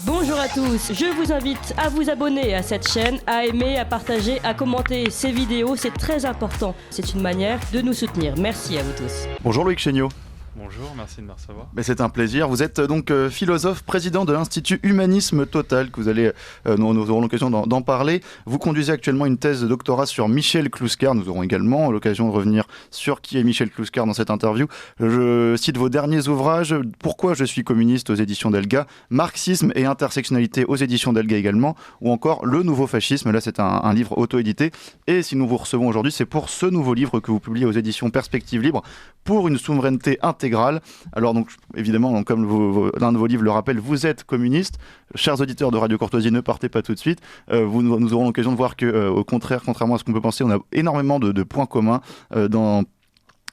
Bonjour à tous, je vous invite à vous abonner à cette chaîne, à aimer, à partager, à commenter ces vidéos, c'est très important. C'est une manière de nous soutenir. Merci à vous tous. Bonjour Loïc Chéniaud. Bonjour, merci de me recevoir. C'est un plaisir. Vous êtes donc philosophe, président de l'Institut Humanisme Total, que vous allez, nous aurons l'occasion d'en parler. Vous conduisez actuellement une thèse de doctorat sur Michel Clouscar. Nous aurons également l'occasion de revenir sur qui est Michel Clouscar dans cette interview. Je cite vos derniers ouvrages, Pourquoi je suis communiste aux éditions d'Elga, Marxisme et intersectionnalité aux éditions d'Elga également, ou encore Le nouveau fascisme. Là, c'est un livre auto-édité. Et si nous vous recevons aujourd'hui, c'est pour ce nouveau livre que vous publiez aux éditions Perspectives Libres, pour une souveraineté intégrale. Alors donc évidemment, comme l'un de vos livres le rappelle, vous êtes communiste. Chers auditeurs de Radio Courtoisie, ne partez pas tout de suite. Nous aurons l'occasion de voir que, au contraire, contrairement à ce qu'on peut penser, on a énormément de points communs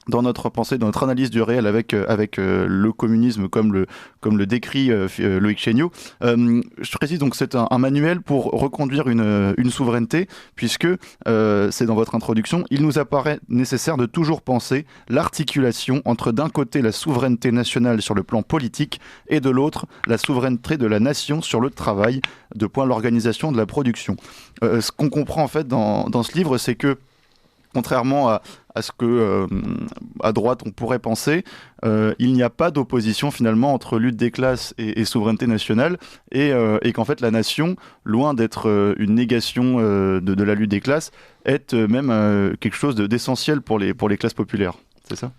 dans notre pensée, dans notre analyse du réel avec le communisme comme le décrit Loïc Chéniaud. Je précise donc que c'est un manuel pour reconduire une souveraineté, puisque c'est dans votre introduction, il nous apparaît nécessaire de toujours penser l'articulation entre d'un côté la souveraineté nationale sur le plan politique et de l'autre la souveraineté de la nation sur le travail, de point l'organisation de la production. Ce qu'on comprend en fait dans ce livre, c'est que contrairement à ce que à droite on pourrait penser, il n'y a pas d'opposition finalement entre lutte des classes et souveraineté nationale, et qu'en fait la nation, loin d'être une négation de la lutte des classes, est même quelque chose d'essentiel pour les classes populaires. C'est ça ?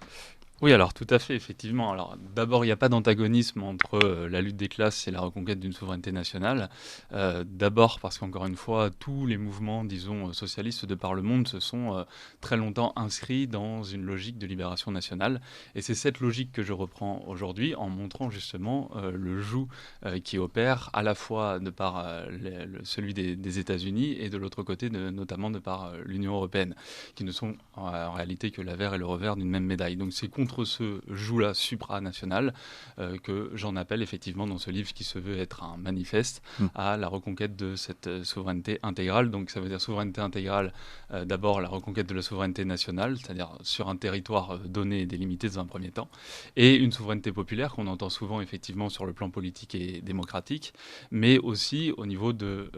Oui, alors tout à fait, effectivement. Alors d'abord, il n'y a pas d'antagonisme entre la lutte des classes et la reconquête d'une souveraineté nationale. D'abord parce qu'encore une fois, tous les mouvements, disons, socialistes de par le monde se sont très longtemps inscrits dans une logique de libération nationale. Et c'est cette logique que je reprends aujourd'hui en montrant justement le joug qui opère à la fois de par celui des États-Unis et de l'autre côté, notamment de par l'Union européenne, qui ne sont en réalité que l'avers et le revers d'une même médaille. Donc c'est contre ce joug-là supranational que j'en appelle effectivement dans ce livre qui se veut être un manifeste à la reconquête de cette souveraineté intégrale. Donc ça veut dire souveraineté intégrale, d'abord la reconquête de la souveraineté nationale, c'est-à-dire sur un territoire donné et délimité dans un premier temps, et une souveraineté populaire qu'on entend souvent effectivement sur le plan politique et démocratique, mais aussi au niveau de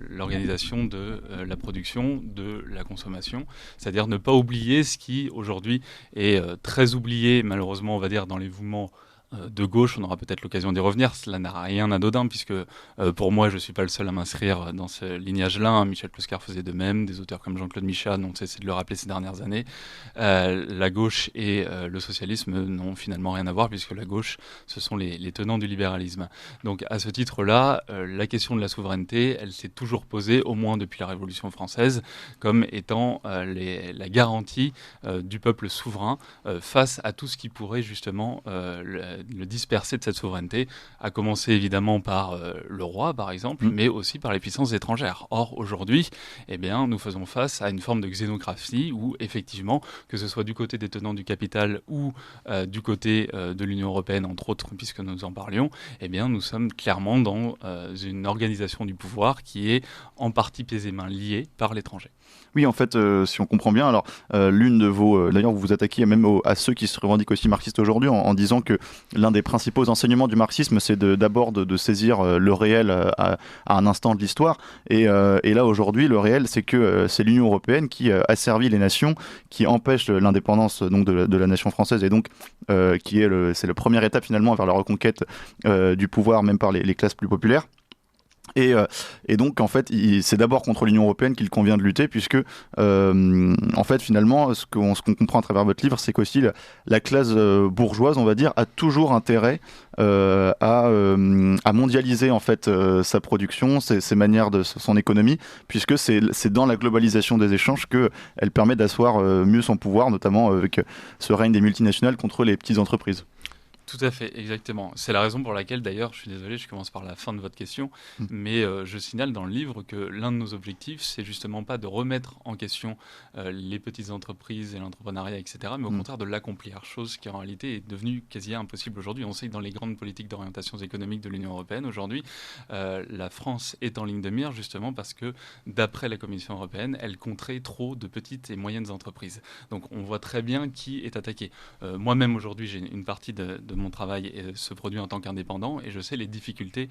l'organisation de la production, de la consommation, c'est-à-dire ne pas oublier ce qui aujourd'hui est très oublié malheureusement, on va dire, dans les mouvements de gauche. On aura peut-être l'occasion d'y revenir. Cela n'a rien d'anodin, puisque pour moi, je ne suis pas le seul à m'inscrire dans ce lignage-là. Michel Clouscar faisait de même. Des auteurs comme Jean-Claude Michat n'ont cessé de le rappeler ces dernières années. La gauche et le socialisme n'ont finalement rien à voir, puisque la gauche, ce sont les tenants du libéralisme. Donc, à ce titre-là, la question de la souveraineté, elle s'est toujours posée, au moins depuis la Révolution française, comme étant la garantie du peuple souverain face à tout ce qui pourrait justement le disperser de cette souveraineté, à commencer évidemment par le roi, par exemple, mais aussi par les puissances étrangères. Or, aujourd'hui, eh bien, nous faisons face à une forme de xénographie où, effectivement, que ce soit du côté des tenants du capital ou du côté de l'Union européenne, entre autres, puisque nous en parlions, eh bien, nous sommes clairement dans une organisation du pouvoir qui est en partie pieds et mains liée par l'étranger. Oui, en fait, si on comprend bien, alors l'une de vos... D'ailleurs, vous vous attaquez même à ceux qui se revendiquent aussi marxistes aujourd'hui en disant que l'un des principaux enseignements du marxisme, c'est d'abord de saisir le réel à un instant de l'histoire. Et là, aujourd'hui, le réel, c'est que c'est l'Union européenne qui asservit les nations, qui empêche l'indépendance donc, de la nation française, et donc c'est la première étape finalement vers la reconquête du pouvoir, même par les classes plus populaires. Et donc en fait c'est d'abord contre l'Union européenne qu'il convient de lutter, puisque en fait finalement ce qu'on comprend à travers votre livre, c'est qu'aussi la classe bourgeoise, on va dire, a toujours intérêt à mondialiser en fait sa production, ses manières de son économie, puisque c'est dans la globalisation des échanges qu'elle permet d'asseoir mieux son pouvoir, notamment avec ce règne des multinationales contre les petites entreprises. Tout à fait, exactement. C'est la raison pour laquelle, d'ailleurs, je suis désolé, je commence par la fin de votre question, mais je signale dans le livre que l'un de nos objectifs, c'est justement pas de remettre en question les petites entreprises et l'entrepreneuriat, etc., mais au contraire de l'accomplir, chose qui en réalité est devenue quasi impossible aujourd'hui. On sait que dans les grandes politiques d'orientation économique de l'Union européenne, aujourd'hui, la France est en ligne de mire, justement parce que, d'après la Commission européenne, elle compterait trop de petites et moyennes entreprises. Donc on voit très bien qui est attaqué. Moi-même, aujourd'hui, j'ai une partie de de mon travail se produit en tant qu'indépendant et je sais les difficultés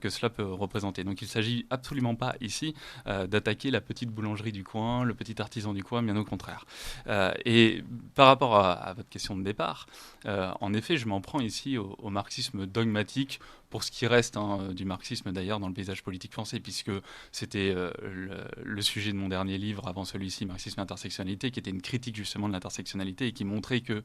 que cela peut représenter. Donc il ne s'agit absolument pas ici d'attaquer la petite boulangerie du coin, le petit artisan du coin, bien au contraire. Et par rapport à votre question de départ, en effet, je m'en prends ici au marxisme dogmatique, pour ce qui reste du marxisme d'ailleurs dans le paysage politique français, puisque c'était le sujet de mon dernier livre avant celui-ci, Marxisme et intersectionnalité, qui était une critique justement de l'intersectionnalité et qui montrait que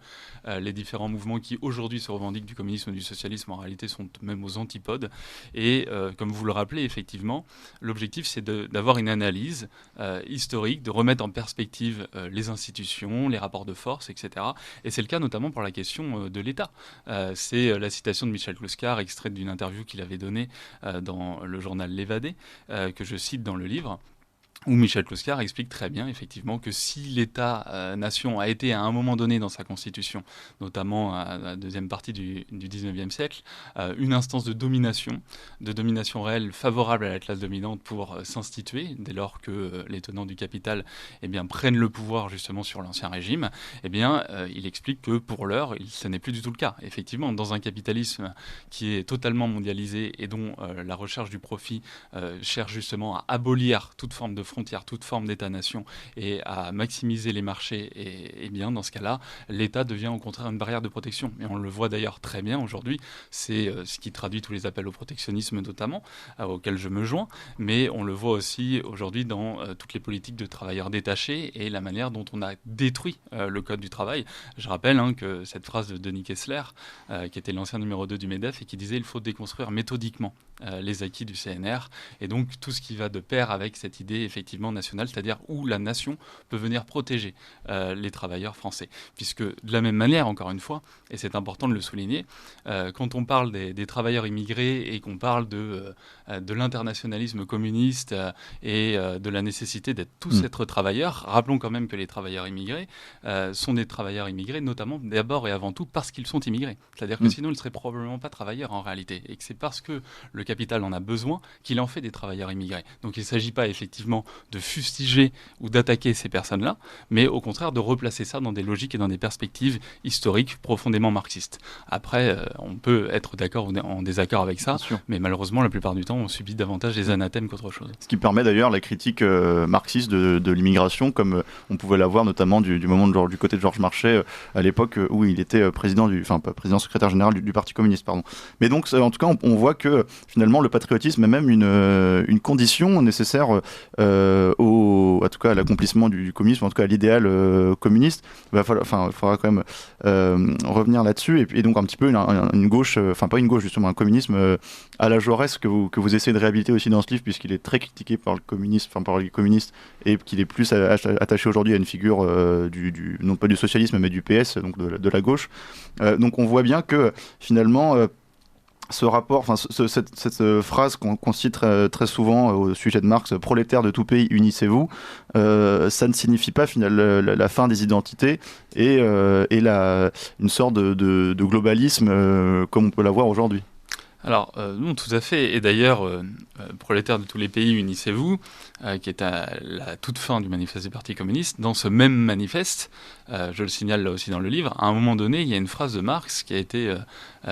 les différents mouvements qui aujourd'hui se revendiquent du communisme ou du socialisme en réalité sont même aux antipodes. Et comme vous le rappelez, effectivement, l'objectif c'est d'avoir une analyse historique, de remettre en perspective les institutions, les rapports de force, etc. Et c'est le cas notamment pour la question de l'État. C'est la citation de Michel Clouscar, extraite d'une interview qu'il avait donnée dans le journal L'Évadé, que je cite dans le livre, où Michel Clouscar explique très bien, effectivement, que si l'État-nation a été à un moment donné dans sa constitution, notamment à la deuxième partie du XIXe siècle, une instance de domination réelle favorable à la classe dominante pour s'instituer, dès lors que les tenants du capital prennent le pouvoir justement sur l'ancien régime, il explique que pour l'heure, ce n'est plus du tout le cas. Effectivement, dans un capitalisme qui est totalement mondialisé et dont la recherche du profit cherche justement à abolir toute forme de frontières, toute forme d'État-nation et à maximiser les marchés, et bien dans ce cas-là, l'État devient au contraire une barrière de protection. Et on le voit d'ailleurs très bien aujourd'hui, c'est ce qui traduit tous les appels au protectionnisme notamment, auxquels je me joins, mais on le voit aussi aujourd'hui dans toutes les politiques de travailleurs détachés et la manière dont on a détruit le Code du travail. Je rappelle que cette phrase de Denis Kessler, qui était l'ancien numéro 2 du MEDEF, et qui disait « il faut déconstruire méthodiquement les acquis du CNR », et donc tout ce qui va de pair avec cette idée effectivement nationale, c'est-à-dire où la nation peut venir protéger les travailleurs français. Puisque de la même manière, encore une fois, et c'est important de le souligner, quand on parle des travailleurs immigrés et qu'on parle de l'internationalisme communiste et de la nécessité d'être tous être travailleurs, rappelons quand même que les travailleurs immigrés sont des travailleurs immigrés notamment d'abord et avant tout parce qu'ils sont immigrés. C'est-à-dire que sinon ils ne seraient probablement pas travailleurs en réalité, et que c'est parce que le capital en a besoin qu'il en fait des travailleurs immigrés. Donc il ne s'agit pas effectivement de fustiger ou d'attaquer ces personnes-là, mais au contraire de replacer ça dans des logiques et dans des perspectives historiques profondément marxistes. Après, on peut être d'accord ou en désaccord avec ça, mais malheureusement, la plupart du temps, on subit davantage des anathèmes qu'autre chose. Ce qui permet d'ailleurs la critique marxiste de l'immigration, comme on pouvait la voir notamment du moment du côté de Georges Marchais, à l'époque où il était secrétaire général du Parti communiste. Pardon. Mais donc, en tout cas, on voit que finalement, le patriotisme est même une condition nécessaire en tout cas à l'accomplissement du communisme, en tout cas à l'idéal communiste. Il faudra quand même revenir là-dessus, et donc un petit peu une gauche, pas une gauche justement, un communisme à la Jaurès que vous essayez de réhabiliter aussi dans ce livre, puisqu'il est très critiqué par le communisme, par les communistes, et qu'il est plus attaché aujourd'hui à une figure non pas du socialisme mais du PS, donc de la gauche. Donc on voit bien que finalement ce rapport, cette phrase qu'on cite très souvent au sujet de Marx, prolétaires de tout pays, unissez-vous, ça ne signifie pas la fin des identités et une sorte de globalisme comme on peut l'avoir aujourd'hui. Alors, non, tout à fait. Et d'ailleurs, prolétaires de tous les pays, unissez-vous, qui est à la toute fin du manifeste du Parti communiste. Dans ce même manifeste, je le signale là aussi dans le livre, à un moment donné, il y a une phrase de Marx qui a été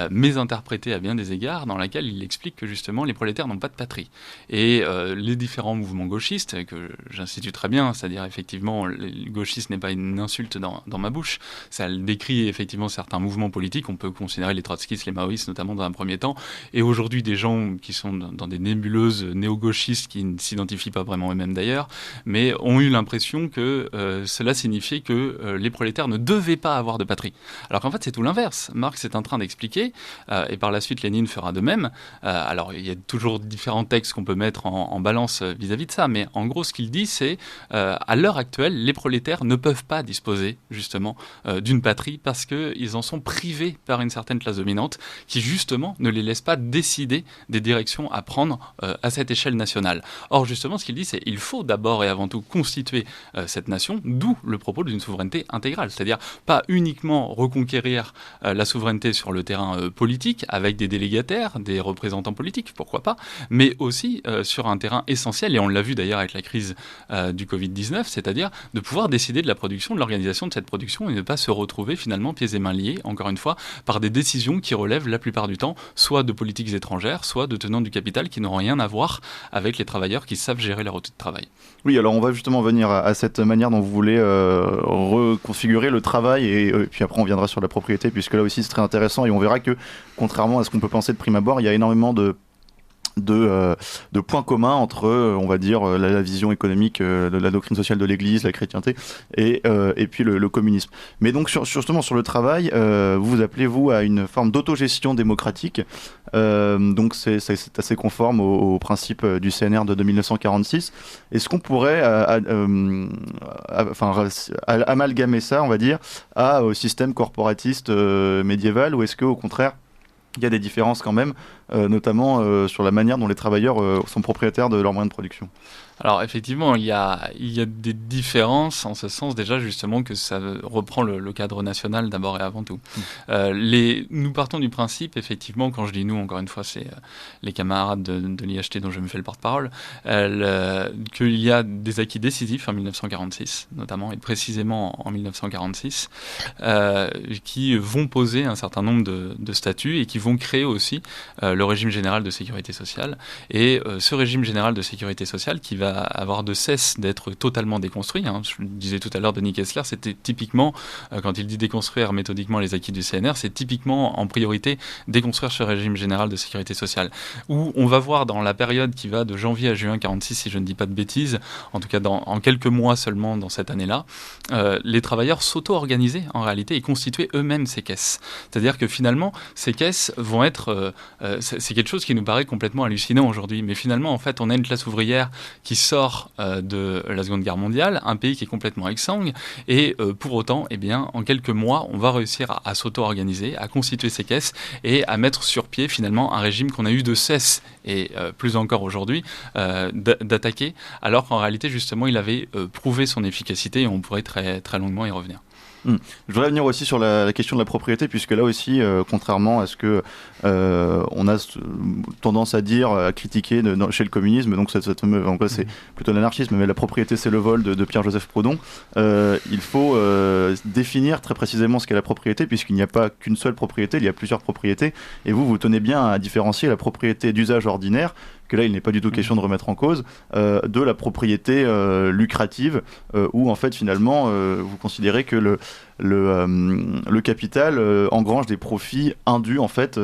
mésinterprétée à bien des égards, dans laquelle il explique que justement les prolétaires n'ont pas de patrie. Et les différents mouvements gauchistes, que j'institue très bien, c'est-à-dire effectivement, le gauchiste n'est pas une insulte dans ma bouche, ça décrit effectivement certains mouvements politiques, on peut considérer les trotskistes, les maoïstes notamment dans un premier temps, et aujourd'hui des gens qui sont dans des nébuleuses néo-gauchistes qui ne s'identifient pas vraiment eux-mêmes d'ailleurs, mais ont eu l'impression que cela signifiait que les prolétaires ne devaient pas avoir de patrie. Alors qu'en fait c'est tout l'inverse. Marx est en train d'expliquer, et par la suite Lénine fera de même. Alors il y a toujours différents textes qu'on peut mettre en balance vis-à-vis de ça, mais en gros ce qu'il dit c'est à l'heure actuelle les prolétaires ne peuvent pas disposer justement d'une patrie parce qu'ils en sont privés par une certaine classe dominante qui justement ne les laisse pas pas décider des directions à prendre à cette échelle nationale. Or, justement, ce qu'il dit, c'est qu'il faut d'abord et avant tout constituer cette nation, d'où le propos d'une souveraineté intégrale, c'est-à-dire pas uniquement reconquérir la souveraineté sur le terrain politique, avec des délégataires, des représentants politiques, pourquoi pas, mais aussi sur un terrain essentiel, et on l'a vu d'ailleurs avec la crise du Covid-19, c'est-à-dire de pouvoir décider de la production, de l'organisation de cette production, et ne pas se retrouver finalement pieds et mains liés, encore une fois, par des décisions qui relèvent la plupart du temps, soit de politiques étrangères, soit de tenants du capital qui n'ont rien à voir avec les travailleurs qui savent gérer leur outil de travail. Oui, alors on va justement venir à cette manière dont vous voulez reconfigurer le travail, et puis après on viendra sur la propriété, puisque là aussi c'est très intéressant, et on verra que, contrairement à ce qu'on peut penser de prime abord, il y a énormément de points communs entre, on va dire, la vision économique de la doctrine sociale de l'Église, la chrétienté, et puis le communisme. Mais donc, justement, sur le travail, vous appelez-vous à une forme d'autogestion démocratique. Donc, c'est assez conforme au principe du CNR de 1946. Est-ce qu'on pourrait amalgamer ça, on va dire, au système corporatiste médiéval, ou est-ce qu'au contraire, il y a des différences quand même, notamment sur la manière dont les travailleurs sont propriétaires de leurs moyens de production? Alors effectivement, il y a des différences en ce sens déjà justement que ça reprend le cadre national d'abord et avant tout. Nous partons du principe, effectivement, quand je dis nous, encore une fois, c'est les camarades de l'IHT dont je me fais le porte-parole, qu'il y a des acquis décisifs en 1946, notamment, et précisément en 1946, qui vont poser un certain nombre de statuts et qui vont créer aussi le régime général de sécurité sociale. Et ce régime général de sécurité sociale qui va avoir de cesse d'être totalement déconstruit. Je le disais tout à l'heure, Denis Kessler, c'était typiquement, quand il dit déconstruire méthodiquement les acquis du CNR, c'est typiquement en priorité déconstruire ce régime général de sécurité sociale. Où on va voir dans la période qui va de janvier à juin 46, si je ne dis pas de bêtises, en tout cas en quelques mois seulement dans cette année-là, les travailleurs s'auto-organisaient en réalité et constituaient eux-mêmes ces caisses. C'est-à-dire que finalement, ces caisses vont être... c'est quelque chose qui nous paraît complètement hallucinant aujourd'hui, mais finalement, en fait, on a une classe ouvrière qui sort de la Seconde Guerre mondiale, un pays qui est complètement exsangue, et pour autant, eh bien, en quelques mois, on va réussir à s'auto-organiser, à constituer ces caisses et à mettre sur pied finalement un régime qu'on a eu de cesse, et plus encore aujourd'hui, d'attaquer, alors qu'en réalité, justement, il avait prouvé son efficacité, et on pourrait très, très longuement y revenir. Je voudrais venir aussi sur la question de la propriété, puisque là aussi, contrairement à ce que on a tendance à dire, à critiquer chez le communisme, donc en quoi c'est plutôt l'anarchisme, mais la propriété c'est le vol de Pierre-Joseph Proudhon, il faut définir très précisément ce qu'est la propriété, puisqu'il n'y a pas qu'une seule propriété, il y a plusieurs propriétés, et vous tenez bien à différencier la propriété d'usage ordinaire, que là il n'est pas du tout question de remettre en cause, de la propriété lucrative, où en fait finalement vous considérez que le capital engrange des profits indus en fait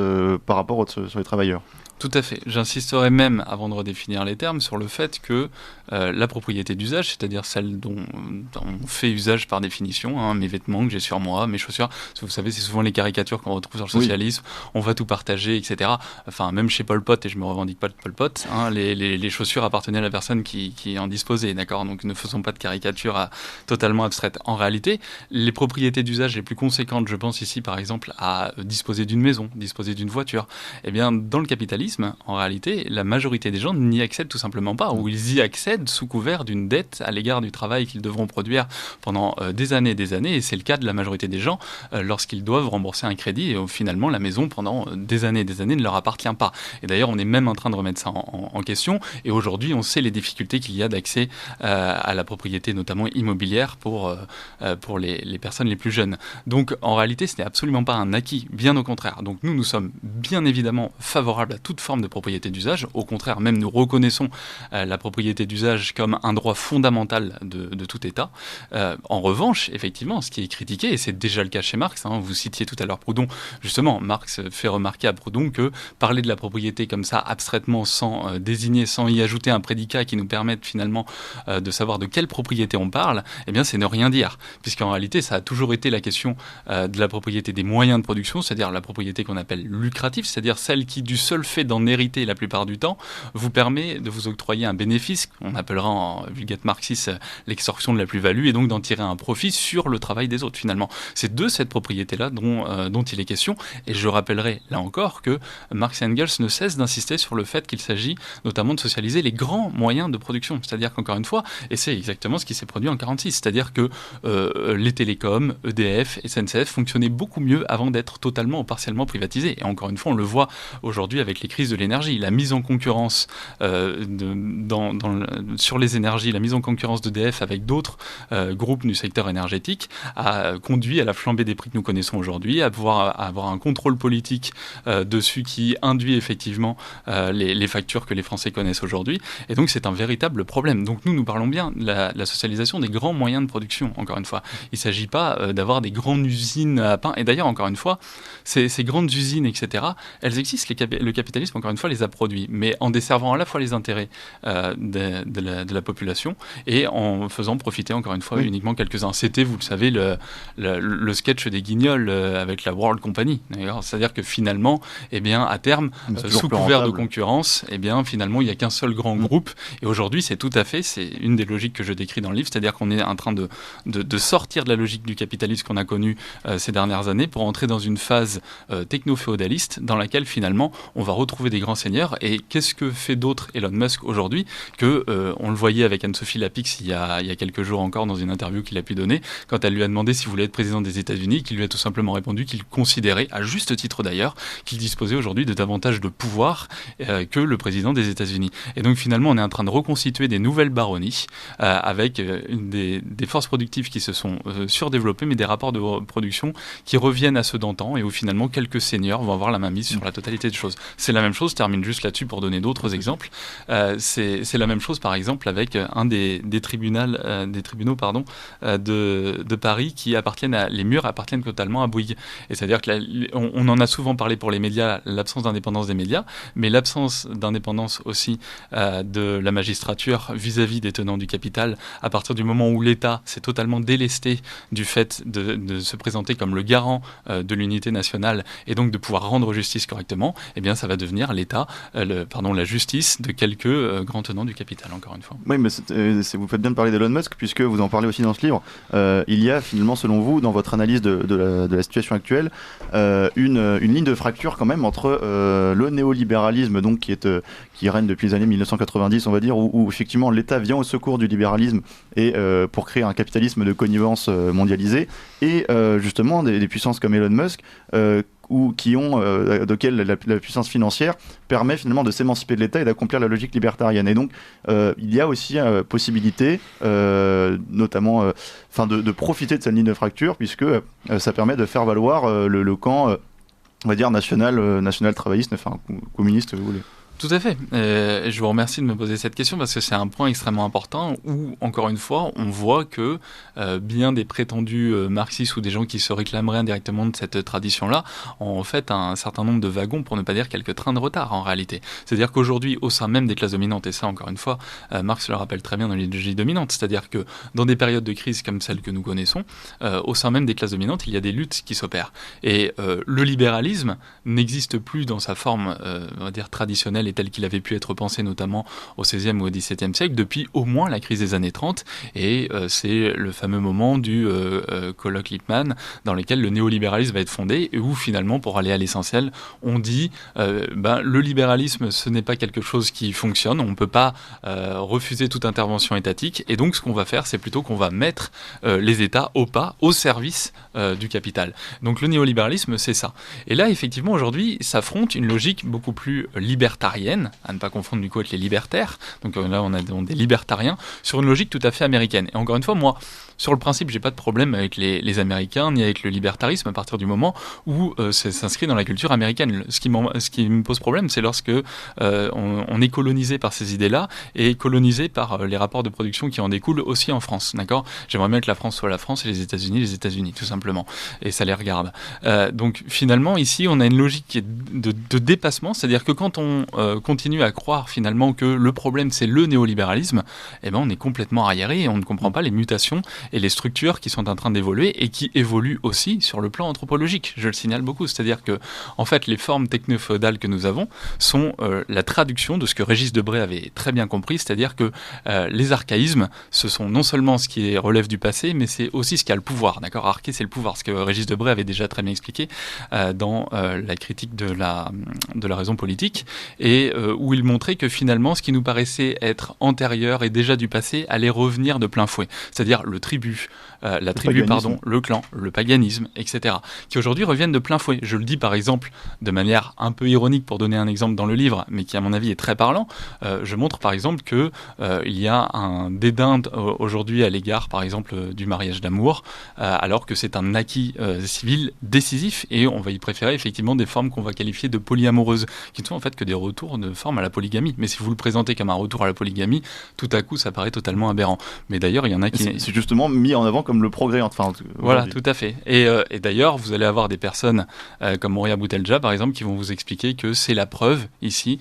par rapport sur les travailleurs. Tout à fait. J'insisterai même, avant de redéfinir les termes, sur le fait que la propriété d'usage, c'est-à-dire celle dont on fait usage par définition, mes vêtements que j'ai sur moi, mes chaussures, vous savez, c'est souvent les caricatures qu'on retrouve sur le socialisme, on va tout partager, etc. Enfin, même chez Pol Pot, et je ne me revendique pas de Pol Pot, les chaussures appartenaient à la personne qui en disposait, d'accord ? Donc ne faisons pas de caricatures totalement abstraites. En réalité, les propriétés d'usage les plus conséquentes, je pense ici par exemple à disposer d'une maison, disposer d'une voiture, eh bien dans le capitalisme, en réalité, la majorité des gens n'y accèdent tout simplement pas, ou ils y accèdent sous couvert d'une dette à l'égard du travail qu'ils devront produire pendant des années, et c'est le cas de la majorité des gens lorsqu'ils doivent rembourser un crédit, et finalement la maison pendant des années ne leur appartient pas. Et d'ailleurs, on est même en train de remettre ça en question, et aujourd'hui, on sait les difficultés qu'il y a d'accès à la propriété, notamment immobilière, pour les personnes les plus jeunes. Donc, en réalité, ce n'est absolument pas un acquis, bien au contraire. Donc, nous sommes bien évidemment favorables à toute forme de propriété d'usage. Au contraire, même nous reconnaissons la propriété d'usage comme un droit fondamental de tout État. En revanche, effectivement, ce qui est critiqué, et c'est déjà le cas chez Marx, vous citiez tout à l'heure Proudhon, justement, Marx fait remarquer à Proudhon que parler de la propriété comme ça, abstraitement, sans désigner, sans y ajouter un prédicat qui nous permette finalement de savoir de quelle propriété on parle, eh bien c'est ne rien dire, puisqu'en réalité, ça a toujours été la question de la propriété des moyens de production, c'est-à-dire la propriété qu'on appelle lucrative, c'est-à-dire celle qui, du seul fait d'en hériter la plupart du temps vous permet de vous octroyer un bénéfice, on appellera en vulgate marxiste l'extorsion de la plus-value, et donc d'en tirer un profit sur le travail des autres finalement. C'est de cette propriété-là dont il est question, et je rappellerai là encore que Marx et Engels ne cessent d'insister sur le fait qu'il s'agit notamment de socialiser les grands moyens de production, c'est-à-dire qu'encore une fois, et c'est exactement ce qui s'est produit en 1946, c'est-à-dire que les télécoms, EDF, SNCF fonctionnaient beaucoup mieux avant d'être totalement ou partiellement privatisés, et encore une fois on le voit aujourd'hui avec les crises de l'énergie, la mise en concurrence sur les énergies, la mise en concurrence d'EDF avec d'autres groupes du secteur énergétique a conduit à la flambée des prix que nous connaissons aujourd'hui, à avoir un contrôle politique dessus qui induit effectivement les factures que les Français connaissent aujourd'hui. Et donc c'est un véritable problème. Donc nous parlons bien de la socialisation des grands moyens de production, encore une fois. Il ne s'agit pas d'avoir des grandes usines à pain. Et d'ailleurs, encore une fois, ces grandes usines, etc., elles existent. Le capitalisme, encore une fois, les a produits, mais en desservant à la fois les intérêts de la population et en faisant profiter, encore une fois, uniquement quelques-uns. C'était, vous le savez, le sketch des Guignols avec la World Company. C'est-à-dire que finalement, eh bien, à terme, sous couvert de concurrence, eh bien, finalement, il n'y a qu'un seul grand groupe. Et aujourd'hui, c'est une des logiques que je décris dans le livre, c'est-à-dire qu'on est en train de sortir de la logique du capitalisme qu'on a connue ces dernières années pour entrer dans une phase techno-féodaliste dans laquelle, finalement, on va retrouver des grands seigneurs. Et qu'est-ce que fait d'autre Elon Musk aujourd'hui que, on le voyait avec Anne-Sophie Lapix il y a quelques jours encore dans une interview qu'il a pu donner, quand elle lui a demandé s'il voulait être président des États-Unis, qu'il lui a tout simplement répondu qu'il considérait, à juste titre d'ailleurs, qu'il disposait aujourd'hui de davantage de pouvoir que le président des États-Unis. Et donc finalement, on est en train de reconstituer des nouvelles baronnies avec des forces productives qui se sont surdéveloppées, mais des rapports de production qui reviennent à ceux d'antan et où finalement quelques seigneurs vont avoir la mainmise sur la totalité des choses. C'est la même chose, je termine juste là-dessus pour donner d'autres exemples. C'est la même chose par exemple avec un des tribunaux de Paris qui les murs appartiennent totalement à Bouygues. Et c'est-à-dire qu'on en a souvent parlé pour les médias, l'absence d'indépendance des médias, mais l'absence d'indépendance aussi de la magistrature vis-à-vis des tenants du capital, à partir du moment où l'État s'est totalement délesté du fait de se présenter comme le garant de l'unité nationale et donc de pouvoir rendre justice correctement, eh bien ça va devenir l'État, la justice de quelques grands tenants du capital, encore une fois. Oui, mais vous faites bien de parler d'Elon Musk, puisque vous en parlez aussi dans ce livre. Il y a finalement, selon vous, dans votre analyse de la situation actuelle, une ligne de fracture quand même entre le néolibéralisme donc, qui règne depuis les années 1990, on va dire, où effectivement l'État vient au secours du libéralisme et pour créer un capitalisme de connivence mondialisé, et justement des puissances comme Elon Musk, auquel la puissance financière permet finalement de s'émanciper de l'État et d'accomplir la logique libertarienne. Et donc, il y a aussi possibilité, notamment, de profiter de cette ligne de fracture, puisque ça permet de faire valoir le camp, on va dire, national travailliste, communiste, vous voulez. Tout à fait. Je vous remercie de me poser cette question parce que c'est un point extrêmement important où, encore une fois, on voit que bien des prétendus marxistes ou des gens qui se réclameraient indirectement de cette tradition-là ont en fait un certain nombre de wagons, pour ne pas dire quelques trains de retard en réalité. C'est-à-dire qu'aujourd'hui, au sein même des classes dominantes, et ça, encore une fois, Marx le rappelle très bien dans l'idéologie dominante, c'est-à-dire que dans des périodes de crise comme celle que nous connaissons, au sein même des classes dominantes, il y a des luttes qui s'opèrent. Et le libéralisme n'existe plus dans sa forme, on va dire, traditionnelle et tel qu'il avait pu être pensé notamment au XVIe ou au XVIIe siècle depuis au moins la crise des années 30, et c'est le fameux moment du colloque Lippmann dans lequel le néolibéralisme va être fondé et où finalement, pour aller à l'essentiel, on dit le libéralisme ce n'est pas quelque chose qui fonctionne, on ne peut pas refuser toute intervention étatique, et donc ce qu'on va faire c'est plutôt qu'on va mettre les États au service du capital. Donc le néolibéralisme c'est ça. Et là effectivement aujourd'hui s'affronte une logique beaucoup plus libertarienne, à ne pas confondre du coup avec les libertaires, donc là on a des libertariens, sur une logique tout à fait américaine. Et encore une fois, moi, sur le principe, j'ai pas de problème avec les Américains, ni avec le libertarisme, à partir du moment où ça s'inscrit dans la culture américaine. Ce qui me pose problème, c'est lorsque on est colonisé par ces idées-là, et colonisé par les rapports de production qui en découlent aussi en France, d'accord ? J'aimerais bien que la France soit la France et les États-Unis, tout simplement. Et ça les regarde. Donc finalement, ici, on a une logique de dépassement, c'est-à-dire que quand on continue à croire finalement que le problème c'est le néolibéralisme, eh ben, on est complètement arriéré et on ne comprend pas les mutations et les structures qui sont en train d'évoluer et qui évoluent aussi sur le plan anthropologique. Je le signale beaucoup, c'est-à-dire que en fait les formes techno-féodales que nous avons sont la traduction de ce que Régis Debray avait très bien compris, c'est-à-dire que les archaïsmes, ce sont non seulement ce qui relève du passé, mais c'est aussi ce qui a le pouvoir. D'accord, arché, c'est le pouvoir, ce que Régis Debray avait déjà très bien expliqué dans la critique de la raison politique, et où il montrait que finalement, ce qui nous paraissait être antérieur et déjà du passé allait revenir de plein fouet, c'est-à-dire le tribut, le clan, le paganisme, etc., qui aujourd'hui reviennent de plein fouet. Je le dis par exemple de manière un peu ironique pour donner un exemple dans le livre, mais qui à mon avis est très parlant. Je montre par exemple que il y a un dédain aujourd'hui à l'égard par exemple du mariage d'amour, alors que c'est un acquis civil décisif, et on va y préférer effectivement des formes qu'on va qualifier de polyamoureuses, qui ne sont en fait que des retours de formes à la polygamie. Mais si vous le présentez comme un retour à la polygamie, tout à coup ça paraît totalement aberrant. Mais d'ailleurs il y en a qui... C'est justement mis en avant comme le progrès. Enfin, voilà, tout à fait. Et d'ailleurs vous allez avoir des personnes comme Mouria Boutelja par exemple qui vont vous expliquer que c'est la preuve ici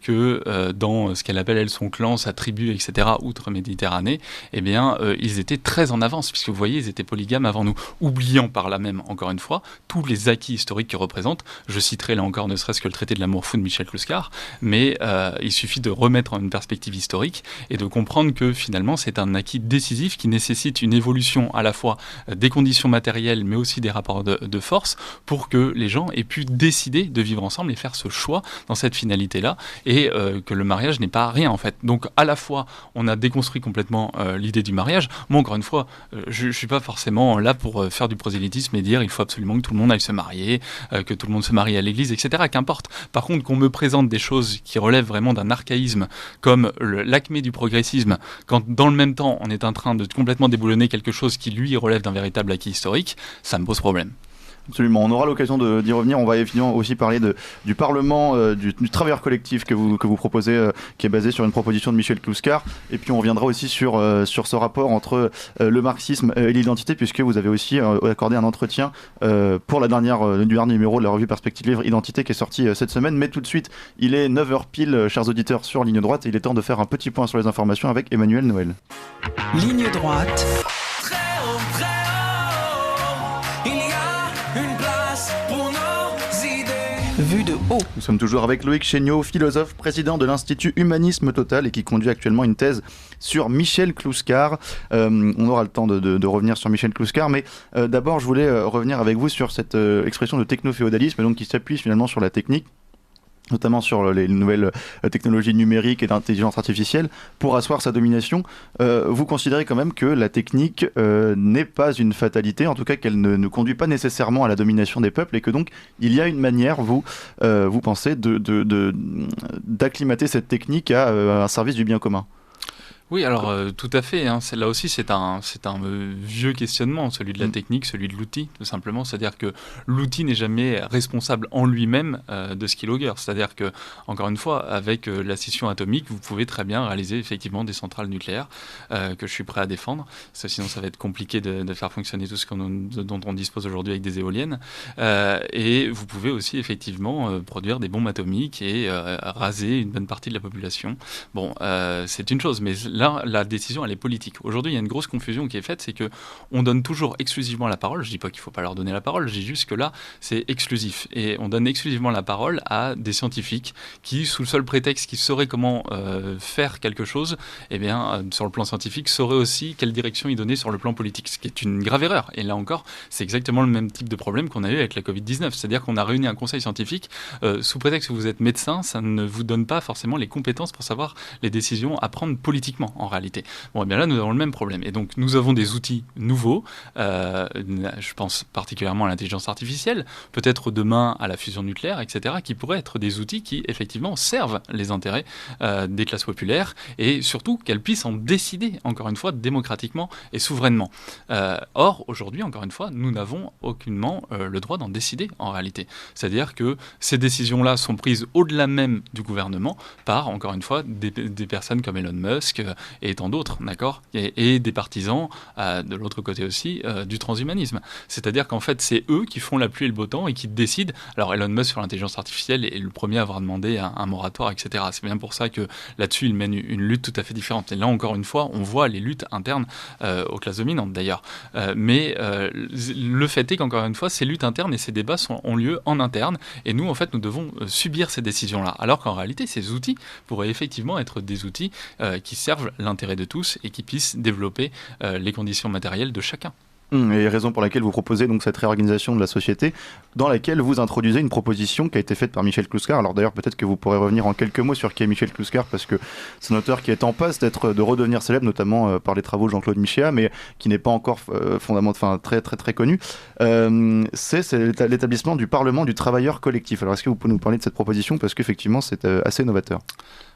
que dans ce qu'elle appelle elle son clan, sa tribu, etc., outre-Méditerranée, eh bien ils étaient très en avance, puisque vous voyez ils étaient polygames avant nous, oubliant par là même encore une fois tous les acquis historiques qu'ils représentent. Je citerai là encore ne serait-ce que le traité de l'amour fou de Michel Clouscar, mais il suffit de remettre en une perspective historique et de comprendre que finalement c'est un acquis décisif qui nécessite une évolution à la fois des conditions matérielles mais aussi des rapports de force pour que les gens aient pu décider de vivre ensemble et faire ce choix dans cette finalité-là, et que le mariage n'est pas rien en fait. Donc à la fois on a déconstruit complètement l'idée du mariage. Moi encore une fois je ne suis pas forcément là pour faire du prosélytisme et dire il faut absolument que tout le monde aille se marier, que tout le monde se marie à l'église, etc. Qu'importe. Par contre, qu'on me présente des choses qui relèvent vraiment d'un archaïsme, comme l'acmé du progressisme, quand dans le même temps on est en train de complètement déboulonner quelque chose qui lui relève d'un véritable acquis historique, ça me pose problème. Absolument, on aura l'occasion d'y revenir. On va évidemment aussi parler du Parlement, du travailleur collectif que vous proposez, qui est basé sur une proposition de Michel Clouscar. Et puis on reviendra aussi sur ce rapport entre le marxisme et l'identité, puisque vous avez aussi accordé un entretien pour du dernier numéro de la revue Perspective Livre Identité qui est sorti cette semaine. Mais tout de suite, il est 9h pile, chers auditeurs, sur Ligne Droite, et il est temps de faire un petit point sur les informations avec Emmanuel Noël. Ligne Droite. Vue de haut. Nous sommes toujours avec Loïc Chéniaud, philosophe, président de l'Institut Humanisme Total et qui conduit actuellement une thèse sur Michel Clouscar. On aura le temps de revenir sur Michel Clouscar, mais d'abord je voulais revenir avec vous sur cette expression de techno-féodalisme, donc qui s'appuie finalement sur la technique, notamment sur les nouvelles technologies numériques et d'intelligence artificielle, pour asseoir sa domination. Vous considérez quand même que la technique n'est pas une fatalité, en tout cas qu'elle ne conduit pas nécessairement à la domination des peuples, et que donc il y a une manière, vous pensez, d'acclimater cette technique à un service du bien commun. Oui, alors tout à fait. Là aussi, c'est un vieux questionnement, celui de la technique, celui de l'outil, tout simplement. C'est-à-dire que l'outil n'est jamais responsable en lui-même de ce qu'il augure. C'est-à-dire que, encore une fois, avec la scission atomique, vous pouvez très bien réaliser effectivement des centrales nucléaires que je suis prêt à défendre. Sinon, ça va être compliqué de faire fonctionner tout ce dont on dispose aujourd'hui avec des éoliennes. Et vous pouvez aussi effectivement produire des bombes atomiques et raser une bonne partie de la population. Bon, c'est une chose, mais là, la décision, elle est politique. Aujourd'hui, il y a une grosse confusion qui est faite, c'est qu'on donne toujours exclusivement la parole. Je ne dis pas qu'il ne faut pas leur donner la parole, je dis juste que là, c'est exclusif. Et on donne exclusivement la parole à des scientifiques qui, sous le seul prétexte qu'ils sauraient comment faire quelque chose, eh bien, sur le plan scientifique, sauraient aussi quelle direction ils donnaient sur le plan politique, ce qui est une grave erreur. Et là encore, c'est exactement le même type de problème qu'on a eu avec la Covid-19. C'est-à-dire qu'on a réuni un conseil scientifique, sous prétexte que vous êtes médecin, ça ne vous donne pas forcément les compétences pour savoir les décisions à prendre politiquement. En réalité. Bon, et bien là, nous avons le même problème. Et donc, nous avons des outils nouveaux. Je pense particulièrement à l'intelligence artificielle, peut-être demain à la fusion nucléaire, etc., qui pourraient être des outils qui, effectivement, servent les intérêts des classes populaires et surtout qu'elles puissent en décider, encore une fois, démocratiquement et souverainement. Or, aujourd'hui, encore une fois, nous n'avons aucunement le droit d'en décider, en réalité. C'est-à-dire que ces décisions-là sont prises au-delà même du gouvernement par, encore une fois, des personnes comme Elon Musk, et tant d'autres, d'accord, et des partisans, de l'autre côté aussi, du transhumanisme. C'est-à-dire qu'en fait, c'est eux qui font la pluie et le beau temps et qui décident. Alors Elon Musk sur l'intelligence artificielle est le premier à avoir demandé un moratoire, etc. C'est bien pour ça que là-dessus, il mène une lutte tout à fait différente. Et là, encore une fois, on voit les luttes internes aux classes dominantes, d'ailleurs. Mais le fait est qu'encore une fois, ces luttes internes et ces débats ont lieu en interne. Et nous, en fait, nous devons subir ces décisions-là. Alors qu'en réalité, ces outils pourraient effectivement être des outils qui servent l'intérêt de tous et qui puissent développer les conditions matérielles de chacun. Et raison pour laquelle vous proposez donc cette réorganisation de la société, dans laquelle vous introduisez une proposition qui a été faite par Michel Clouscar. Alors d'ailleurs, peut-être que vous pourrez revenir en quelques mots sur qui est Michel Clouscar, parce que c'est un auteur qui est en passe de redevenir célèbre, notamment par les travaux de Jean-Claude Michéa, mais qui n'est pas encore très connu. C'est l'établissement du Parlement du travailleur collectif. Alors est-ce que vous pouvez nous parler de cette proposition, parce qu'effectivement c'est assez novateur?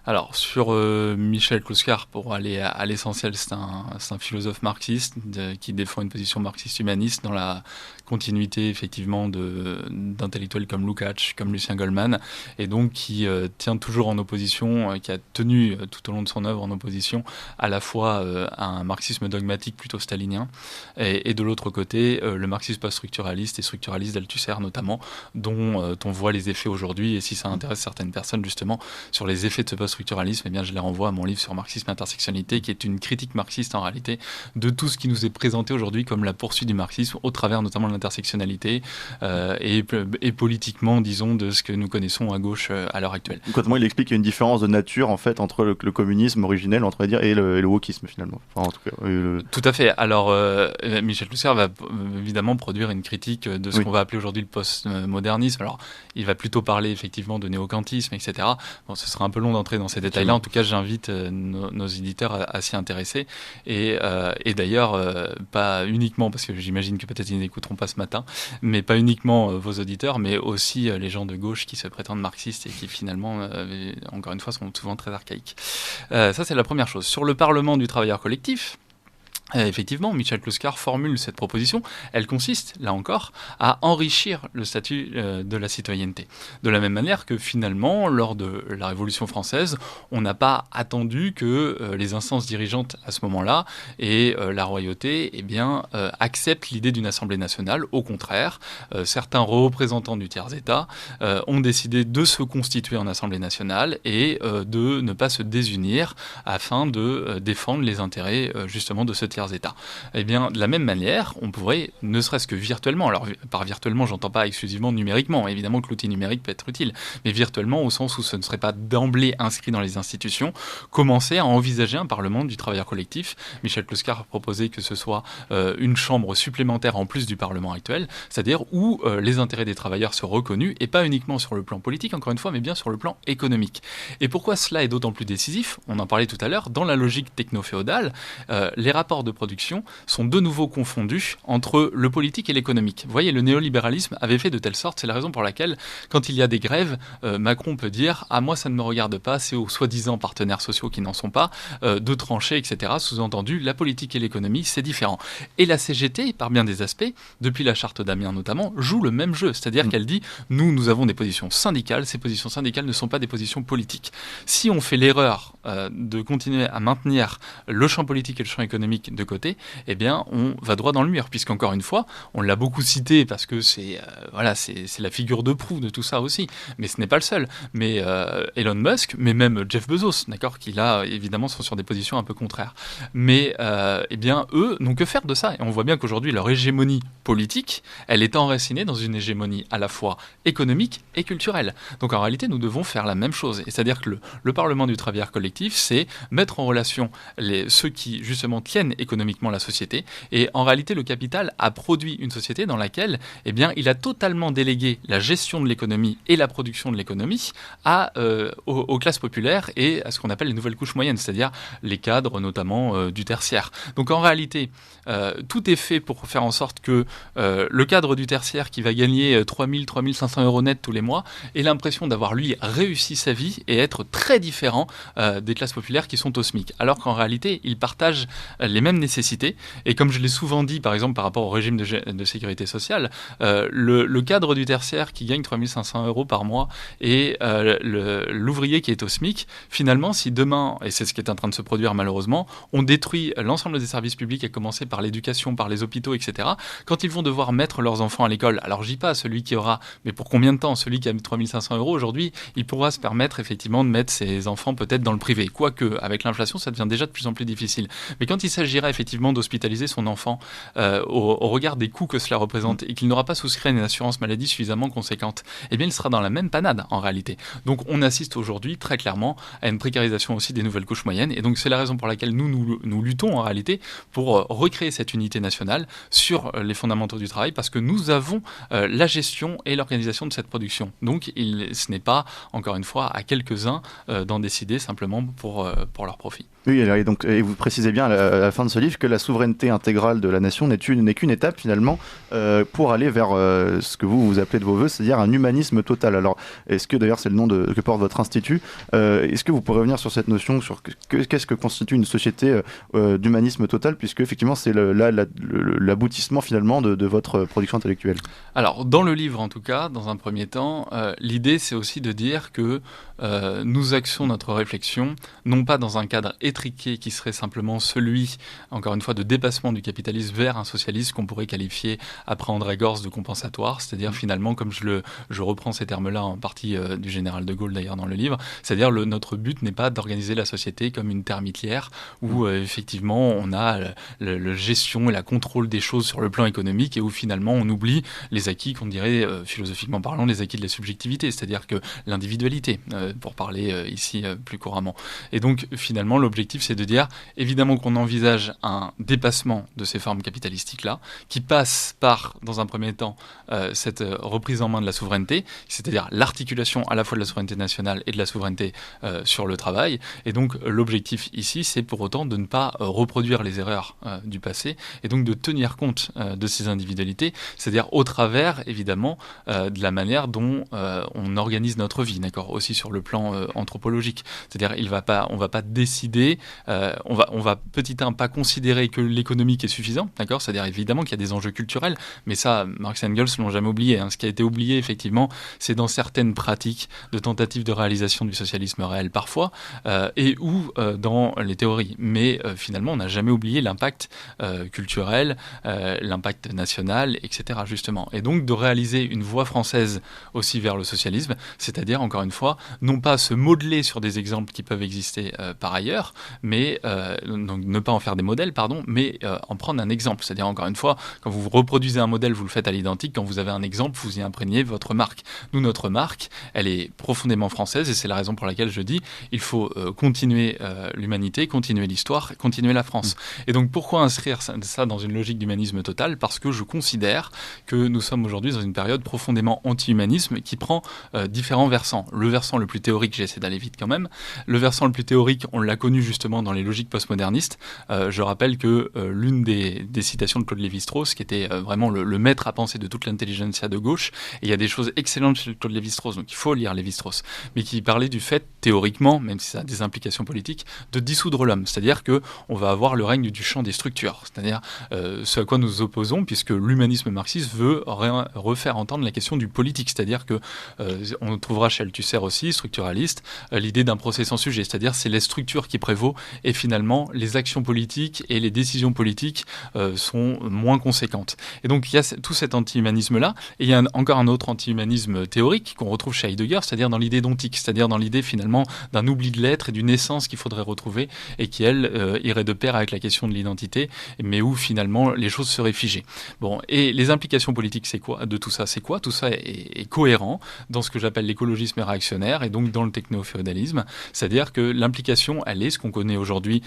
Alors, sur Michel Clouscar, pour aller à l'essentiel, c'est un philosophe marxiste qui défend une position marxiste-humaniste dans la continuité, effectivement, d'intellectuels comme Lukács, comme Lucien Goldman, et donc qui tient toujours en opposition, qui a tenu tout au long de son œuvre en opposition à la fois à un marxisme dogmatique plutôt stalinien, et de l'autre côté, le marxisme post-structuraliste et structuraliste d'Althusser, notamment, dont on voit les effets aujourd'hui, et si ça intéresse certaines personnes, justement, sur les effets de ce post-structuralisme, eh bien, je les renvoie à mon livre sur marxisme et intersectionnalité, qui est une critique marxiste, en réalité, de tout ce qui nous est présenté aujourd'hui comme la poursuite du marxisme, au travers notamment de l'intersectionnalité, et politiquement, disons, de ce que nous connaissons à gauche à l'heure actuelle. Concrètement, il explique qu'il y a une différence de nature, en fait, entre le communisme originel, on pourrait dire, et le wokisme, finalement. Enfin, en tout cas, Tout à fait. Alors, Michel Clouscar va évidemment produire une critique de ce qu'on va appeler aujourd'hui le post-modernisme. Alors, il va plutôt parler, effectivement, de néokantisme, etc. Bon, ce sera un peu long d'entrer dans ces détails-là. En tout cas, j'invite nos éditeurs à s'y intéresser. Et d'ailleurs, pas uniquement, parce que j'imagine que peut-être ils n'écouteront pas ce matin, mais pas uniquement vos auditeurs, mais aussi les gens de gauche qui se prétendent marxistes et qui finalement, encore une fois, sont souvent très archaïques. Ça, c'est la première chose. Sur le Parlement du travailleur collectif, effectivement, Michel Clouscar formule cette proposition. Elle consiste, là encore, à enrichir le statut de la citoyenneté. De la même manière que finalement, lors de la Révolution française, on n'a pas attendu que les instances dirigeantes à ce moment-là et la royauté acceptent l'idée d'une Assemblée nationale. Au contraire, certains représentants du tiers-État ont décidé de se constituer en Assemblée nationale et de ne pas se désunir afin de défendre les intérêts justement de ce tiers-État. Eh bien, de la même manière, on pourrait, ne serait-ce que virtuellement, alors par virtuellement, j'entends pas exclusivement numériquement, évidemment que l'outil numérique peut être utile, mais virtuellement au sens où ce ne serait pas d'emblée inscrit dans les institutions, commencer à envisager un Parlement du travailleur collectif. Michel Clouscar a proposé que ce soit une chambre supplémentaire en plus du Parlement actuel, c'est-à-dire où les intérêts des travailleurs soient reconnus, et pas uniquement sur le plan politique, encore une fois, mais bien sur le plan économique. Et pourquoi cela est d'autant plus décisif? On en parlait tout à l'heure, dans la logique techno-féodale, les rapports de production sont de nouveau confondus entre le politique et l'économique. Vous voyez, le néolibéralisme avait fait de telle sorte, c'est la raison pour laquelle, quand il y a des grèves, Macron peut dire « Ah, moi, ça ne me regarde pas, c'est aux soi-disant partenaires sociaux qui n'en sont pas, de trancher, etc. » Sous-entendu, la politique et l'économie, c'est différent. Et la CGT, par bien des aspects, depuis la charte d'Amiens notamment, joue le même jeu, c'est-à-dire qu'elle dit « Nous avons des positions syndicales, ces positions syndicales ne sont pas des positions politiques. » Si on fait l'erreur de continuer à maintenir le champ politique et le champ économique de côté, eh bien, on va droit dans le mur, puisqu'encore une fois, on l'a beaucoup cité parce que c'est la figure de proue de tout ça aussi, mais ce n'est pas le seul. Mais Elon Musk, mais même Jeff Bezos, d'accord, qui là, évidemment, sont sur des positions un peu contraires. Mais, eh bien, eux n'ont que faire de ça. Et on voit bien qu'aujourd'hui, leur hégémonie politique, elle est enracinée dans une hégémonie à la fois économique et culturelle. Donc, en réalité, nous devons faire la même chose. Et c'est-à-dire que le Parlement du travailleur collectif, c'est mettre en relation ceux qui, justement, tiennent économiquement la société. Et en réalité, le capital a produit une société dans laquelle, eh bien, il a totalement délégué la gestion de l'économie et la production de l'économie aux classes populaires et à ce qu'on appelle les nouvelles couches moyennes, c'est-à-dire les cadres, notamment du tertiaire. Donc en réalité, tout est fait pour faire en sorte que le cadre du tertiaire qui va gagner 3 000, 3 500 euros net tous les mois ait l'impression d'avoir, lui, réussi sa vie et être très différent des classes populaires qui sont au SMIC, alors qu'en réalité, ils partagent les mêmes nécessités. Et comme je l'ai souvent dit, par exemple, par rapport au régime de sécurité sociale, le cadre du tertiaire qui gagne 3 500 € par mois et l'ouvrier qui est au SMIC, finalement, si demain, et c'est ce qui est en train de se produire malheureusement, on détruit l'ensemble des services publics, à commencer par l'éducation, par les hôpitaux, etc., quand ils vont devoir mettre leurs enfants à l'école, alors je dis pas celui qui aura, mais pour combien de temps? Celui qui a 3 500 € aujourd'hui, il pourra se permettre effectivement de mettre ses enfants peut-être dans le privé, quoique avec l'inflation, ça devient déjà de plus en plus difficile. Mais quand il s'agira effectivement d'hospitaliser son enfant au regard des coûts que cela représente et qu'il n'aura pas souscrit à une assurance maladie suffisamment conséquente, eh bien il sera dans la même panade en réalité. Donc on assiste aujourd'hui très clairement à une précarisation aussi des nouvelles couches moyennes, et donc c'est la raison pour laquelle nous luttons en réalité pour recréer cette unité nationale sur les fondamentaux du travail, parce que nous avons la gestion et l'organisation de cette production. Donc ce n'est pas, encore une fois, à quelques-uns d'en décider simplement pour leur profit. Oui, et vous précisez bien à la fin de ce livre que la souveraineté intégrale de la nation n'est qu'une étape finalement pour aller vers ce que vous appelez de vos voeux, c'est-à-dire un humanisme total. Alors, est-ce que d'ailleurs c'est le nom que porte votre institut, est-ce que vous pourrez revenir sur cette notion, sur qu'est-ce que constitue une société d'humanisme total, puisque effectivement c'est l'aboutissement finalement de votre production intellectuelle? Alors, dans le livre en tout cas, dans un premier temps, l'idée c'est aussi de dire que nous axons notre réflexion non pas dans un cadre étriqué qui serait simplement celui, encore une fois, de dépassement du capitalisme vers un socialisme qu'on pourrait qualifier, après André Gorz, de compensatoire, c'est-à-dire finalement, comme je reprends ces termes-là en partie du général de Gaulle d'ailleurs dans le livre, c'est-à-dire notre but n'est pas d'organiser la société comme une termitière où effectivement on a la gestion et la contrôle des choses sur le plan économique et où finalement on oublie les acquis qu'on dirait, philosophiquement parlant, les acquis de la subjectivité, c'est-à-dire que l'individualité, pour parler ici plus couramment. Et donc finalement l'objectif c'est de dire évidemment qu'on envisage un dépassement de ces formes capitalistiques-là qui passe par, dans un premier temps, cette reprise en main de la souveraineté, c'est-à-dire l'articulation à la fois de la souveraineté nationale et de la souveraineté sur le travail. Et donc l'objectif ici c'est pour autant de ne pas reproduire les erreurs du passé et donc de tenir compte de ces individualités, c'est-à-dire au travers évidemment de la manière dont on organise notre vie, d'accord, aussi sur le plan anthropologique. C'est-à-dire on va pas décider, on va petit à pas considérer que l'économique est suffisant, d'accord. C'est-à-dire évidemment qu'il y a des enjeux culturels, mais ça, Marx et Engels l'ont jamais oublié. Ce qui a été oublié effectivement, c'est dans certaines pratiques de tentatives de réalisation du socialisme réel parfois, et ou dans les théories. Mais finalement, on n'a jamais oublié l'impact culturel, l'impact national, etc. justement. Et donc de réaliser une voie française aussi vers le socialisme, c'est-à-dire encore une fois, non pas se modeler sur des exemples qui peuvent exister par ailleurs, mais donc ne pas en faire des modèles, mais en prendre un exemple. C'est-à-dire encore une fois, quand vous reproduisez un modèle, vous le faites à l'identique. Quand vous avez un exemple, vous y imprégnez votre marque. Nous, notre marque, elle est profondément française et c'est la raison pour laquelle je dis il faut continuer l'humanité, continuer l'histoire, continuer la France. Et donc pourquoi inscrire ça dans une logique d'humanisme total? Parce que je considère que nous sommes aujourd'hui dans une période profondément anti-humanisme qui prend différents versants. Le versant le plus théorique, j'essaie d'aller vite quand même. Le versant le plus théorique, on l'a connu justement dans les logiques postmodernistes. Je rappelle que l'une des citations de Claude Lévi-Strauss, qui était vraiment le maître à penser de toute l'intelligentsia de gauche, et il y a des choses excellentes chez Claude Lévi-Strauss, donc il faut lire Lévi-Strauss, mais qui parlait du fait, théoriquement, même si ça a des implications politiques, de dissoudre l'homme. C'est-à-dire qu'on va avoir le règne du champ des structures, c'est-à-dire ce à quoi nous opposons, puisque l'humanisme marxiste veut refaire entendre la question du politique, c'est-à-dire que on trouvera chez Althusser aussi, structuraliste, l'idée d'un procès sans sujet, c'est-à-dire c'est les structures qui prévaut et finalement les actions politiques et les décisions politiques sont moins conséquentes. Et donc il y a tout cet anti-humanisme-là, et il y a encore un autre anti-humanisme théorique qu'on retrouve chez Heidegger, c'est-à-dire dans l'idée d'ontique, c'est-à-dire dans l'idée finalement d'un oubli de l'être et d'une essence qu'il faudrait retrouver et qui, elle, irait de pair avec la question de l'identité, mais où finalement les choses seraient figées. Bon, et les implications politiques, c'est quoi de tout ça? C'est quoi? Tout ça est cohérent dans ce que j'appelle l'écologisme réactionnaire et donc dans le techno-féodalisme, c'est-à-dire que l'implication, elle est ce qu'on connaît aujourd'hui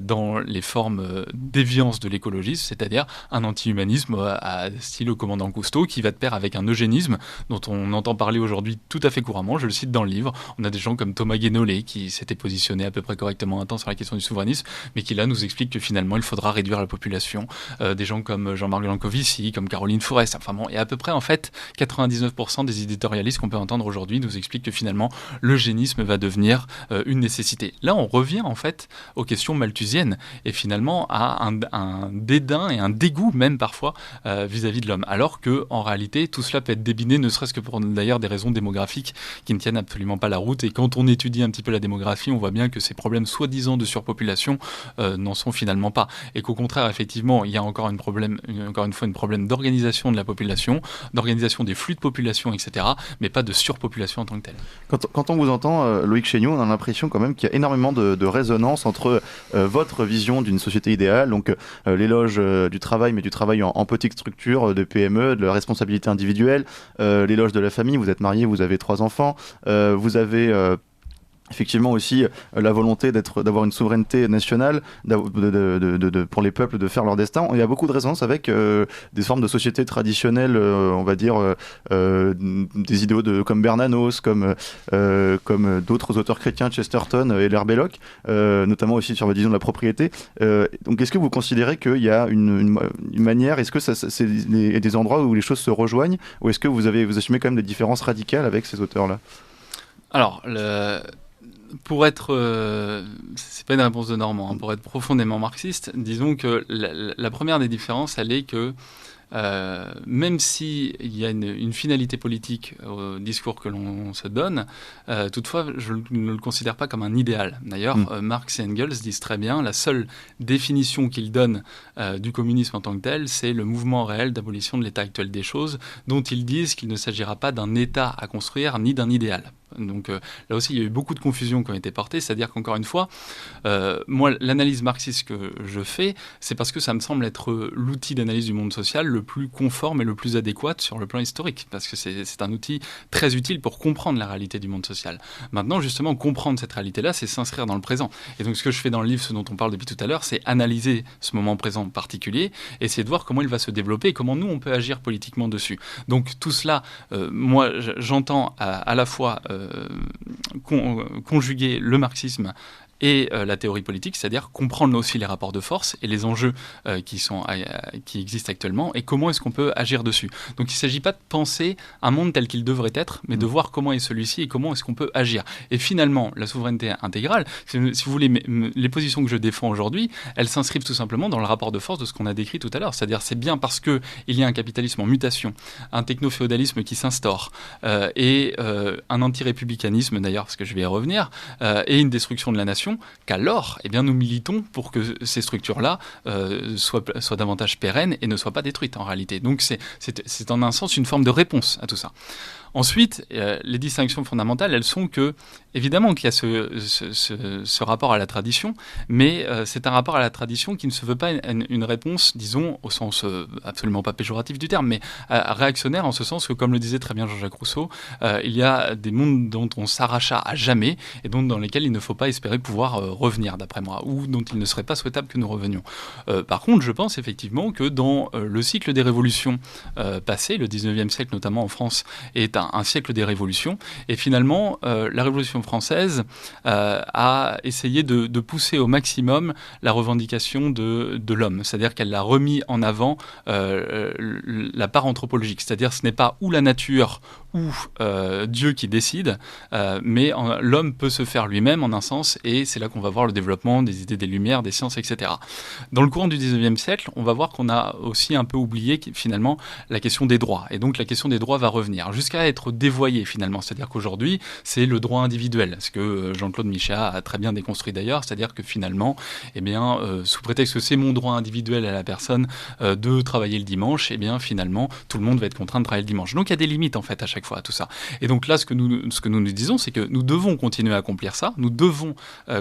dans les formes déviance de l'écologisme, c'est-à-dire un anti-humanisme à style au commandant Cousteau qui va de pair avec un eugénisme dont on entend parler aujourd'hui tout à fait couramment. Je le cite dans le livre. On a des gens comme Thomas Guénolé qui s'était positionné à peu près correctement un temps sur la question du souverainisme, mais qui là nous explique que finalement il faudra réduire la population. Des gens comme Jean-Marc Jancovici, comme Caroline Forest, enfin bon, et à peu près en fait 99% des éditorialistes qu'on peut entendre aujourd'hui nous expliquent que finalement l'eugénisme va devenir une une nécessité. Là, on revient en fait aux questions malthusiennes et finalement à un dédain et un dégoût même parfois vis-à-vis de l'homme. Alors que en réalité, tout cela peut être débiné, ne serait-ce que pour d'ailleurs des raisons démographiques qui ne tiennent absolument pas la route. Et quand on étudie un petit peu la démographie, on voit bien que ces problèmes soi-disant de surpopulation n'en sont finalement pas. Et qu'au contraire, effectivement, il y a encore une fois un problème d'organisation de la population, d'organisation des flux de population, etc., mais pas de surpopulation en tant que telle. Quand on vous entend, Loïc Chéniaud, on a l'impression quand même qu'il y a énormément de résonance entre votre vision d'une société idéale, donc l'éloge du travail, mais du travail en petite structure, de PME, de la responsabilité individuelle, l'éloge de la famille, vous êtes marié, vous avez 3 enfants, vous avez... effectivement aussi la volonté d'avoir une souveraineté nationale pour les peuples de faire leur destin. Il y a beaucoup de résonance avec des formes de sociétés traditionnelles, on va dire des idéaux comme Bernanos, comme d'autres auteurs chrétiens, Chesterton et Hilaire Belloc, notamment aussi sur la vision de la propriété. Donc est-ce que vous considérez qu'il y a une manière, est-ce que c'est des endroits où les choses se rejoignent, ou est-ce que vous assumez quand même des différences radicales avec ces auteurs-là ? Alors, pour être, c'est pas une réponse de Normand, pour être profondément marxiste, disons que la première des différences, elle est que même s'il y a une finalité politique au discours que l'on se donne, toutefois, je ne le considère pas comme un idéal. D'ailleurs, Marx et Engels disent très bien, la seule définition qu'ils donnent du communisme en tant que tel, c'est le mouvement réel d'abolition de l'état actuel des choses, dont ils disent qu'il ne s'agira pas d'un état à construire, ni d'un idéal. Donc là aussi, il y a eu beaucoup de confusions qui ont été portées, c'est-à-dire qu'encore une fois, moi, l'analyse marxiste que je fais, c'est parce que ça me semble être l'outil d'analyse du monde social le plus conforme et le plus adéquat sur le plan historique, parce que c'est un outil très utile pour comprendre la réalité du monde social. Maintenant, justement, comprendre cette réalité-là, c'est s'inscrire dans le présent. Et donc, ce que je fais dans le livre, ce dont on parle depuis tout à l'heure, c'est analyser ce moment présent particulier, et essayer de voir comment il va se développer et comment nous, on peut agir politiquement dessus. Donc, tout cela, moi, j'entends à la fois conjuguer le marxisme et la théorie politique, c'est-à-dire comprendre aussi les rapports de force et les enjeux qui existent actuellement et comment est-ce qu'on peut agir dessus. Donc il ne s'agit pas de penser un monde tel qu'il devrait être, mais de voir comment est celui-ci et comment est-ce qu'on peut agir. Et finalement, la souveraineté intégrale, si vous voulez, les positions que je défends aujourd'hui, elles s'inscrivent tout simplement dans le rapport de force de ce qu'on a décrit tout à l'heure. C'est-à-dire c'est bien parce qu'il y a un capitalisme en mutation, un techno-féodalisme qui s'instaure et un anti-républicanisme d'ailleurs, parce que je vais y revenir, et une destruction de la nation, qu'alors, eh bien, nous militons pour que ces structures-là soient davantage pérennes et ne soient pas détruites en réalité. Donc c'est en un sens une forme de réponse à tout ça. Ensuite, les distinctions fondamentales, elles sont que, évidemment qu'il y a ce rapport à la tradition, mais c'est un rapport à la tradition qui ne se veut pas une réponse, disons, au sens absolument pas péjoratif du terme, mais réactionnaire en ce sens que, comme le disait très bien Jean-Jacques Rousseau, il y a des mondes dont on s'arracha à jamais et dans lesquels il ne faut pas espérer pouvoir revenir, d'après moi, ou dont il ne serait pas souhaitable que nous revenions. Par contre, je pense effectivement que dans le cycle des révolutions passées, le 19e siècle notamment en France, est un siècle des révolutions. Et finalement, la Révolution française a essayé de pousser au maximum la revendication de l'homme. C'est-à-dire qu'elle a remis en avant la part anthropologique. C'est-à-dire ce n'est pas ou la nature ou Dieu qui décide, mais l'homme peut se faire lui-même en un sens, et c'est là qu'on va voir le développement des idées des Lumières, des sciences, etc. Dans le courant du 19e siècle, on va voir qu'on a aussi un peu oublié finalement la question des droits. Et donc la question des droits va revenir, jusqu'à être dévoyée finalement. C'est-à-dire qu'aujourd'hui, c'est le droit individuel, ce que Jean-Claude Michéa a très bien déconstruit d'ailleurs, c'est-à-dire que finalement, eh bien, sous prétexte que c'est mon droit individuel à la personne de travailler le dimanche, eh bien finalement, tout le monde va être contraint de travailler le dimanche. Donc il y a des limites en fait à chaque fois à tout ça. Et donc là, ce que nous disons, c'est que nous devons continuer à accomplir ça, nous devons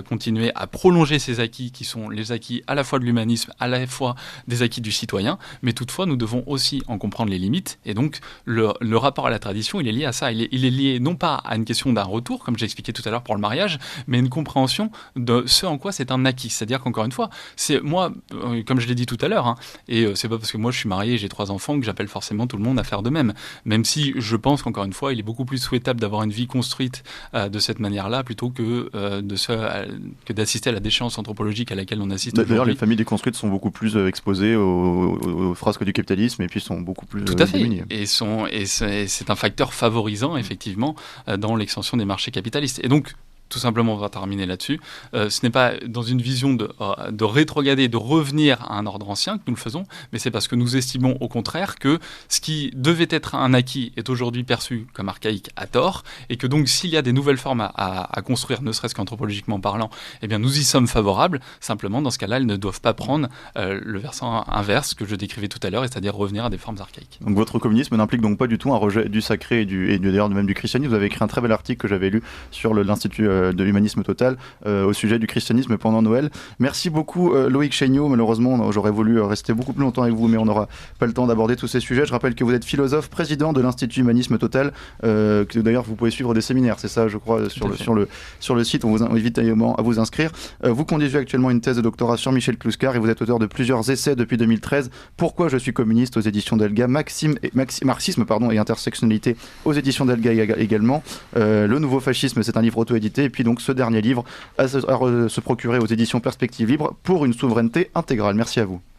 continuer à prolonger ces acquis qui sont les acquis à la fois de l'humanisme, à la fois des acquis du citoyen, mais toutefois nous devons aussi en comprendre les limites. Et donc le rapport à la tradition, il est lié à ça. Il est lié non pas à une question d'un retour, comme j'ai expliqué tout à l'heure pour le mariage, mais une compréhension de ce en quoi c'est un acquis. C'est-à-dire qu'encore une fois, c'est moi, comme je l'ai dit tout à l'heure, et c'est pas parce que moi je suis marié et j'ai 3 enfants que j'appelle forcément tout le monde à faire de même. Même si je pense qu'encore une fois, il est beaucoup plus souhaitable d'avoir une vie construite de cette manière-là plutôt que d'assister à la déchéance anthropologique à laquelle on assiste aujourd'hui. D'ailleurs, les familles déconstruites sont beaucoup plus exposées aux frasques du capitalisme et puis sont beaucoup plus tout à fait. démunies. Et c'est un facteur favorisant effectivement dans l'extension des marchés capitalistes. Et donc tout simplement, on va terminer là-dessus. Ce n'est pas dans une vision de rétrograder, de revenir à un ordre ancien que nous le faisons, mais c'est parce que nous estimons au contraire que ce qui devait être un acquis est aujourd'hui perçu comme archaïque à tort, et que donc s'il y a des nouvelles formes à construire, ne serait-ce qu'anthropologiquement parlant, eh bien nous y sommes favorables. Simplement, dans ce cas-là, elles ne doivent pas prendre le versant inverse que je décrivais tout à l'heure, c'est-à-dire revenir à des formes archaïques. Donc votre communisme n'implique donc pas du tout un rejet du sacré et d'ailleurs même du christianisme. Vous avez écrit un très bel article que j'avais lu sur l'Institut de l'humanisme total au sujet du christianisme pendant Noël. Merci beaucoup Loïc Chéniaud. Malheureusement, j'aurais voulu rester beaucoup plus longtemps avec vous, mais on n'aura pas le temps d'aborder tous ces sujets. Je rappelle que vous êtes philosophe, président de l'Institut humanisme total, que d'ailleurs vous pouvez suivre des séminaires, c'est ça je crois, sur le site. On vous invite également à vous inscrire. Vous conduisez actuellement une thèse de doctorat sur Michel Clouscar et vous êtes auteur de plusieurs essais depuis 2013. Pourquoi je suis communiste aux éditions d'Elga, Marxisme et intersectionnalité aux éditions d'Elga également. Le nouveau fascisme, c'est un livre auto-édité, et puis donc ce dernier livre à se procurer aux éditions Perspectives Libres pour une souveraineté intégrale. Merci à vous.